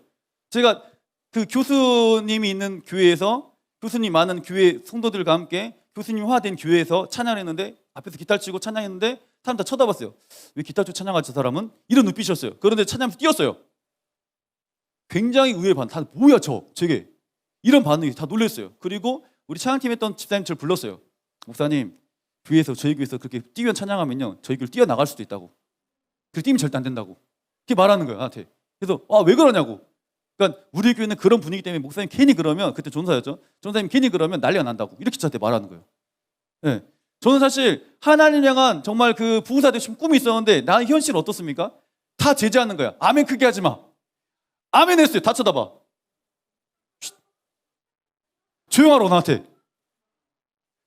제가 그 교수님이 있는 교회에서, 교수님 많은 교회 성도들과 함께 교수님화된 교회에서 찬양을 했는데, 앞에서 기타를 치고 찬양했는데 사람 다 쳐다봤어요. 왜 기타 치고 찬양하지 저 사람은? 이런 눈빛이었어요. 그런데 찬양하면서 뛰었어요. 굉장히 의외의 반응. 다 뭐야 저게 이런 반응이 다 놀랐어요. 그리고 우리 찬양팀 했던 집사님 저를 불렀어요. 목사님, 저희 교회에서 그렇게 뛰면 찬양하면요 저희 교회를 뛰어나갈 수도 있다고. 그렇게 뛰면 절대 안 된다고. 그렇게 말하는 거예요 나한테. 그래서 왜 그러냐고. 그러니까 우리 교회는 그런 분위기 때문에 목사님 괜히 그러면, 그때 전사였죠. 전사님 괜히 그러면 난리가 난다고. 이렇게 저한테 말하는 거예요. 네. 저는 사실 하나님 향한 정말 그 부흥사 되고 싶은 꿈이 있었는데 나의 현실은 어떻습니까? 다 제재하는 거야. 아멘 크게 하지 마. 아멘 했어요. 다 쳐다봐. 조용하라고 나한테.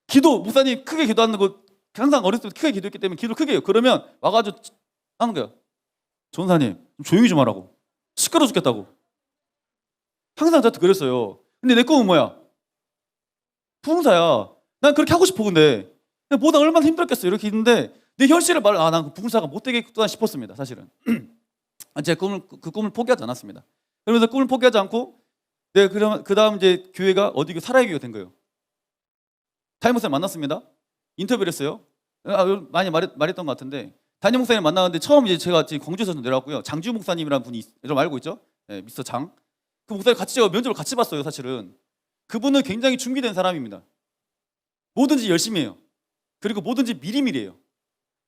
기도, 목사님 크게 기도하는 거 항상 어렸을 때 크게 기도했기 때문에 기도 크게 해요. 그러면 와가지고 하는 거야. 전사님 조용히 좀 하라고. 시끄러워 죽겠다고. 항상 저한테 그랬어요. 근데 내 꿈은 뭐야? 부흥사야. 난 그렇게 하고 싶어. 근데 보다 얼마나 힘들었겠어. 이렇게 있는데 내 현실을 난 부흥사가 못 되겠구나 싶었습니다. 사실은 제가 그 꿈을 포기하지 않았습니다. 그러면서 꿈을 포기하지 않고 그러면 그 다음 이제 교회가 어디 사라의 교회가 된 거예요. 담임 목사님 만났습니다. 인터뷰를 했어요. 많이 말했던 것 같은데, 담임 목사님 만나는데 처음 이제 제가 지금 광주에서 내려왔고요. 장주 목사님이라는 분이 여러분 알고 있죠? 예, 미스터 장. 그 목사님 같이 제가 면접을 같이 봤어요, 사실은. 그분은 굉장히 준비된 사람입니다. 뭐든지 열심히 해요. 그리고 뭐든지 미리미리해요.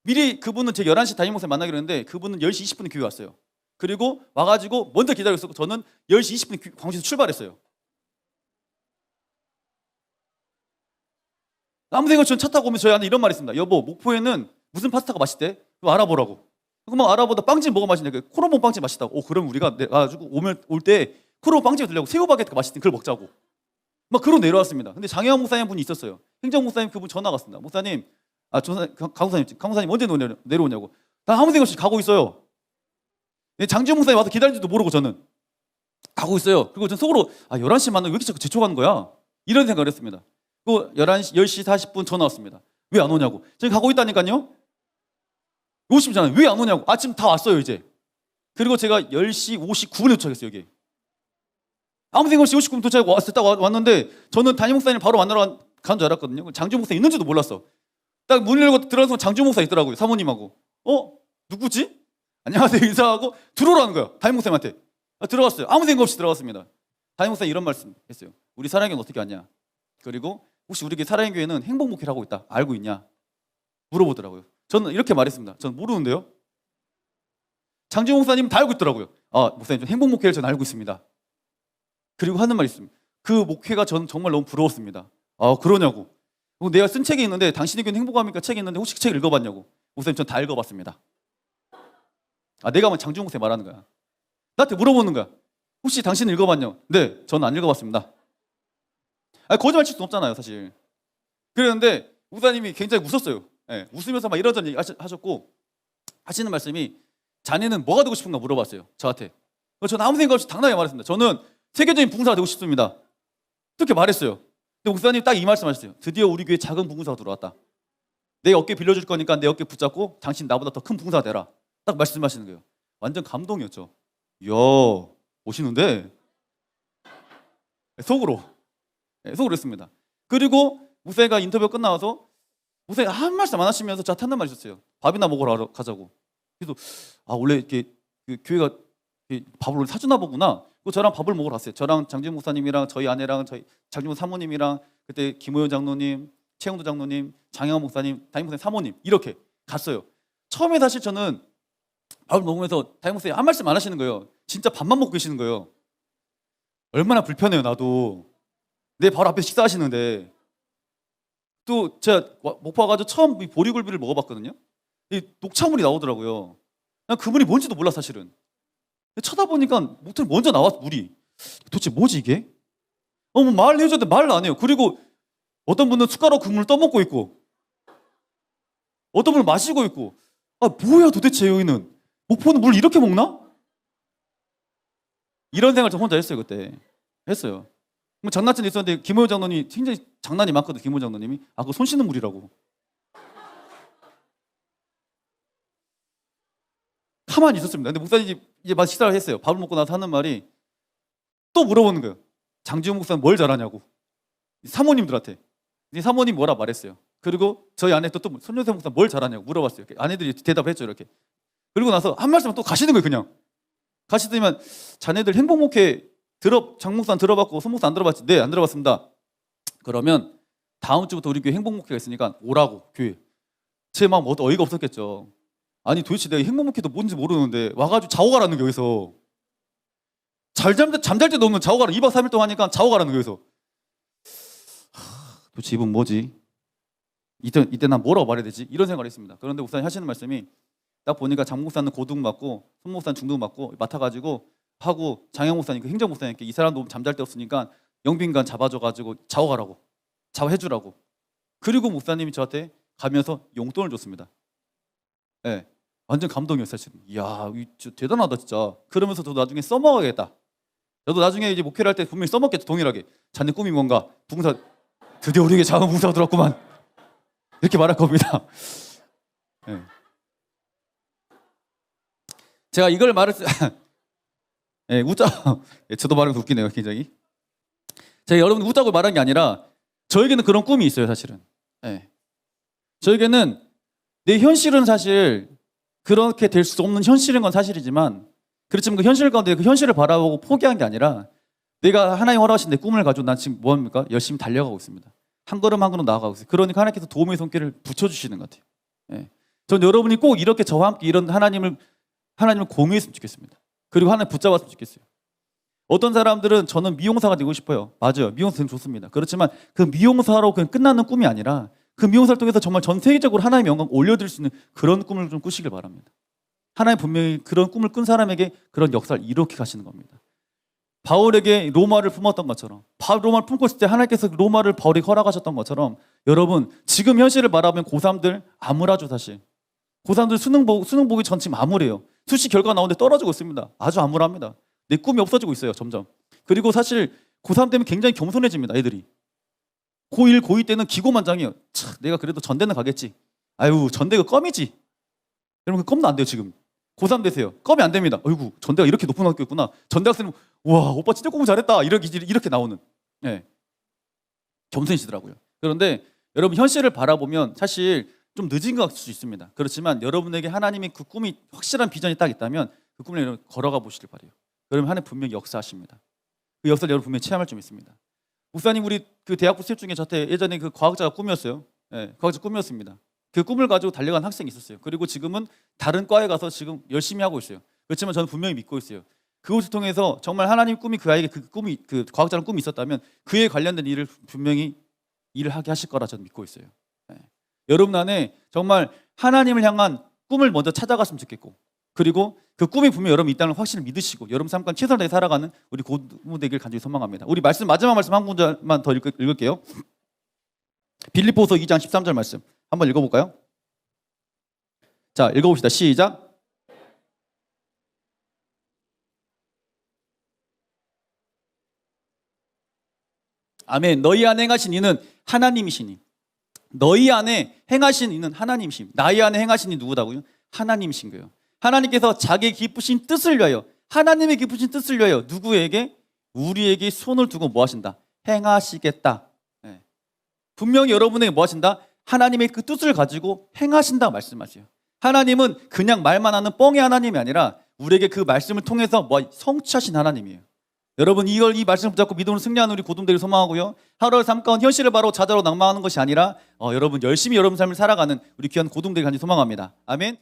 미리 그분은 제 11시 담임 목사님 만나기로 했는데 그분은 10시 20분에 교회 왔어요. 그리고 와가지고 먼저 기다렸었고 저는 10시 20분에 광주에서 출발했어요. 아무 생각 없이 차 타고 오면 저희 안에 이런 말이 있습니다. 여보, 목포에는 무슨 파스타가 맛있대? 그거 알아보라고. 그만 알아보다 빵집 뭐가 맛있냐? 코로봉 빵집 맛있다고. 그럼 우리가 가지고 올 때 코로봉 빵집에 들려고 새우 바게트가 맛있대. 그걸 먹자고. 막 그러고 내려왔습니다. 근데 장혜원 목사님 분이 있었어요. 행정 목사님 그분 전화가 왔습니다. 목사님, 강목사님 언제 내려오냐고. 난 아무 생각 없이 가고 있어요. 장지현 목사님 와서 기다리는지도 모르고 저는 가고 있어요. 그리고 전 속으로 11시 만나면 왜 이렇게 자꾸 재촉하는 거야? 이런 생각을 했습니다. 그 10시 40분 전화 왔습니다. 왜 안 오냐고. 저기 가고 있다니까요. 50잖아요. 왜 안 오냐고. 아침 다 왔어요 이제. 그리고 제가 10시 59분에 도착했어요 여기. 아무 생각 없이 59분 도착하고 딱 왔는데 저는 담임 목사님 바로 만나러 간 줄 알았거든요. 장지현 목사님 있는지도 몰랐어. 딱 문 열고 들어가서 장지현 목사 있더라고요. 사모님하고. 누구지? 안녕하세요 인사하고 들어오라는 거예요. 담임 목사님한테. 들어갔어요. 아무 생각 없이 들어갔습니다. 담임 목사님 이런 말씀 했어요. 우리 사랑교회는 어떻게 왔냐? 그리고 혹시 우리 사랑교회는 행복 목회를 하고 있다. 알고 있냐? 물어보더라고요. 저는 이렇게 말했습니다. 저는 모르는데요. 장지현 목사님 다 알고 있더라고요. 목사님 저 행복 목회를 저는 알고 있습니다. 그리고 하는 말이 있습니다. 그 목회가 저는 정말 너무 부러웠습니다. 그러냐고. 내가 쓴 책이 있는데 당신의 교회는 행복합니까? 책이 있는데 혹시 그 책을 읽어봤냐고. 목사님 전 다 읽어봤습니다. 내가 뭐 장지현 목사님 말하는 거야. 나한테 물어보는 거야. 혹시 당신 읽어봤냐고. 네, 저는 안 읽어봤습니다. 거짓말 칠 수 없잖아요 사실. 그랬는데 목사님이 굉장히 웃었어요. 네, 웃으면서 막 이런저런 얘기 하셨고 하시는 말씀이 자네는 뭐가 되고 싶은가 물어봤어요 저한테. 저는 아무 생각 없이 당당하게 말했습니다. 저는 세계적인 부흥사가 되고 싶습니다. 그렇게 말했어요. 근데 목사님 딱 이 말씀 하셨어요. 드디어 우리 교회에 작은 부흥사가 들어왔다. 내 어깨 빌려줄 거니까 내 어깨 붙잡고 당신 나보다 더 큰 부흥사가 되라. 딱 말씀하시는 거예요. 완전 감동이었죠. 이야 멋있는데 속으로 했습니다. 그리고 목사님과 인터뷰가 끝나서 목사님 한 말씀 안 하시면서 저한테 하는 말이 있었어요. 밥이나 먹으러 가자고. 그래서 원래 이렇게 그 교회가 밥을 사주나 보구나. 저랑 밥을 먹으러 갔어요. 저랑 장지현 목사님이랑 저희 아내랑 저희 장지현 사모님이랑 그때 김호연 장로님, 최영도 장로님, 장영환 목사님, 담임 목사님 사모님 이렇게 갔어요. 처음에 사실 저는 밥을 먹으면서 담임 목사님 한 말씀 안 하시는 거예요. 진짜 밥만 먹고 계시는 거예요. 얼마나 불편해요 나도. 내 바로 앞에서 식사하시는데. 또 제가 목포 와가지고 처음 보리굴비를 먹어봤거든요. 이 녹차물이 나오더라고요. 난 그물이 뭔지도 몰라 사실은. 쳐다보니까 목털이 먼저 나왔어 물이. 도대체 뭐지 이게? 뭐 말을 해줘도 말을 안 해요. 그리고 어떤 분은 숟가락 국물을 떠먹고 있고 어떤 분은 마시고 있고. 뭐야 도대체 여기는. 목포는 물 이렇게 먹나? 이런 생각을 저 혼자 했어요 그때. 했어요. 뭐 장난질이 있었는데 김호연 장로님이 굉장히 장난이 많거든. 김호연 장로님이 그거 손 씻는 물이라고. 가만히 있었습니다. 근데 목사님이 이제 막 식사를 했어요. 밥을 먹고 나서 하는 말이 또 물어보는 거예요. 장지현 목사는 뭘 잘하냐고. 사모님들한테. 사모님 뭐라 말했어요. 그리고 저희 아내 또 손여세 목사 뭘 잘하냐고 물어봤어요. 아내들이 대답을 했죠 이렇게. 그리고 나서 한 말씀 또 가시는 거예요 그냥. 가시더니만 자네들 행복목회 장 목사는 들어봤고 손 목사 안 들어봤지? 네, 안 들어봤습니다. 그러면 다음 주부터 우리 교회 행복목회가 있으니까 오라고 교회. 제 마음 어이가 없었겠죠. 아니 도대체 내가 행복목회도 뭔지 모르는데 와가지고 자고 가라는 게 여기서. 잠잘 때도 없는 자고 가라. 2박 3일 동안 하니까 자고 가라는 게 여기서. 도대체 이분 뭐지? 이때 난 뭐라고 말해야 되지? 이런 생각을 했습니다. 그런데 목사님 하시는 말씀이 딱 보니까 장 목사는 고등 맞고 손 목사는 중등 맞고 맡아가지고 하고 장영 목사님 그 행정 목사님께 이 사람도 잠잘 데 없으니까 영빈관 잡아줘가지고 자고 가라고 자고해주라고. 그리고 목사님이 저한테 가면서 용돈을 줬습니다. 네, 완전 감동이었어요 사실. 이야 진짜 대단하다 진짜. 그러면서 저도 나중에 써먹어야겠다. 저도 나중에 이제 목회를 할 때 분명히 써먹겠죠 동일하게. 자네 꿈이 뭔가? 부흥사. 드디어 우리에게 작은 부흥사가 들어왔구만. 이렇게 말할 겁니다. 네. 제가 이걸 네, 웃자. 저도 말하면 웃기네요 굉장히. 제가 여러분 웃자고 말한 게 아니라 저에게는 그런 꿈이 있어요 사실은. 네. 저에게는 내 현실은 사실 그렇게 될 수 없는 현실인 건 사실이지만 그렇지만 그 현실 가운데 그 현실을 바라보고 포기한 게 아니라 내가 하나님 허락하신 내 꿈을 가지고 난 지금 뭐합니까? 열심히 달려가고 있습니다. 한 걸음 한 걸음 나아가고 있어요. 그러니까 하나님께서 도움의 손길을 붙여주시는 것 같아요. 예. 전 여러분이 꼭 이렇게 저와 함께 이런 하나님을 공유했으면 좋겠습니다. 그리고 하나님 붙잡았으면 좋겠어요. 어떤 사람들은 저는 미용사가 되고 싶어요. 맞아요. 미용사는 좋습니다. 그렇지만 그 미용사로 그냥 끝나는 꿈이 아니라 그 미용사를 통해서 정말 전 세계적으로 하나님의 영광 올려드릴 수 있는 그런 꿈을 좀 꾸시길 바랍니다. 하나님 분명히 그런 꿈을 꾼 사람에게 그런 역사를 이렇게 가시는 겁니다. 바울에게 로마를 품었던 것처럼 로마를 품고 있을 때 하나님께서 로마를 바울에게 허락하셨던 것처럼 여러분 지금 현실을 바라보면 고3들 암울하죠. 사실 고3들 수능 보기 전 지금 암울해요. 수시 결과 나오는데 떨어지고 있습니다. 아주 암울합니다. 내 꿈이 없어지고 있어요. 점점. 그리고 사실 고3 때면 굉장히 겸손해집니다. 애들이 고1, 고2 때는 기고만장해요. 내가 그래도 전대는 가겠지. 아유 전대가 껌이지. 여러분 그 껌도 안 돼요. 지금 고3 되세요. 껌이 안 됩니다. 어이구 전대가 이렇게 높은 학교였구나. 전대 학생은 와 오빠 진짜 공부 잘했다 이렇게 나오는 겸손이시더라고요. 그런데 여러분 현실을 바라보면 사실 좀 늦은 것 같을 수 있습니다. 그렇지만 여러분에게 하나님의 그 꿈이 확실한 비전이 딱 있다면 그 꿈을 여러분 걸어가 보시길 바래요. 그러면 하나님 분명히 역사하십니다. 그 역사를 여러분 분명히 체험할 좀 있습니다. 목사님 우리 그 대학부 수업 중에 저한테 예전에 그 과학자가 꿈이었어요. 과학자 꿈이었습니다. 그 꿈을 가지고 달려간 학생이 있었어요. 그리고 지금은 다른 과에 가서 지금 열심히 하고 있어요. 그렇지만 저는 분명히 믿고 있어요. 그것을 통해서 정말 하나님 꿈이 그 아이에게 그 과학자라는 꿈이 있었다면 그에 관련된 일을 분명히 일을 하게 하실 거라 저는 믿고 있어요. 여러분 안에 정말 하나님을 향한 꿈을 먼저 찾아갔으면 좋겠고 그리고 그 꿈이 분명히 여러분 있다는 걸 확실히 믿으시고 여러분 삶과 최선을 다해 살아가는 우리 고등 되길 간절히 소망합니다. 우리 마지막 말씀 한 문절만 더 읽을게요. 빌립보서 2장 13절 말씀 한번 읽어볼까요? 자 읽어봅시다. 시작. 아멘. 너희 안에 행하신 이는 하나님이시니 너희 안에 행하신 이는 하나님이심. 나희 안에 행하신 이 누구다고요? 하나님이신 거예요. 하나님께서 자기의 기쁘신 뜻을 위하여 하나님의 기쁘신 뜻을 위하여 누구에게? 우리에게 손을 두고 뭐 하신다? 행하시겠다. 분명히 여러분에게 뭐 하신다? 하나님의 그 뜻을 가지고 행하신다 말씀하세요. 하나님은 그냥 말만 하는 뻥의 하나님이 아니라 우리에게 그 말씀을 통해서 뭐 성취하신 하나님이에요. 여러분 이 말씀을 붙잡고 믿음으로 승리하는 우리 고등들을 소망하고요. 하루를 삶 가운데 현실을 바로 자자로 낭망하는 것이 아니라 여러분 열심히 여러분 삶을 살아가는 우리 귀한 고등들을 간절히 소망합니다. 아멘.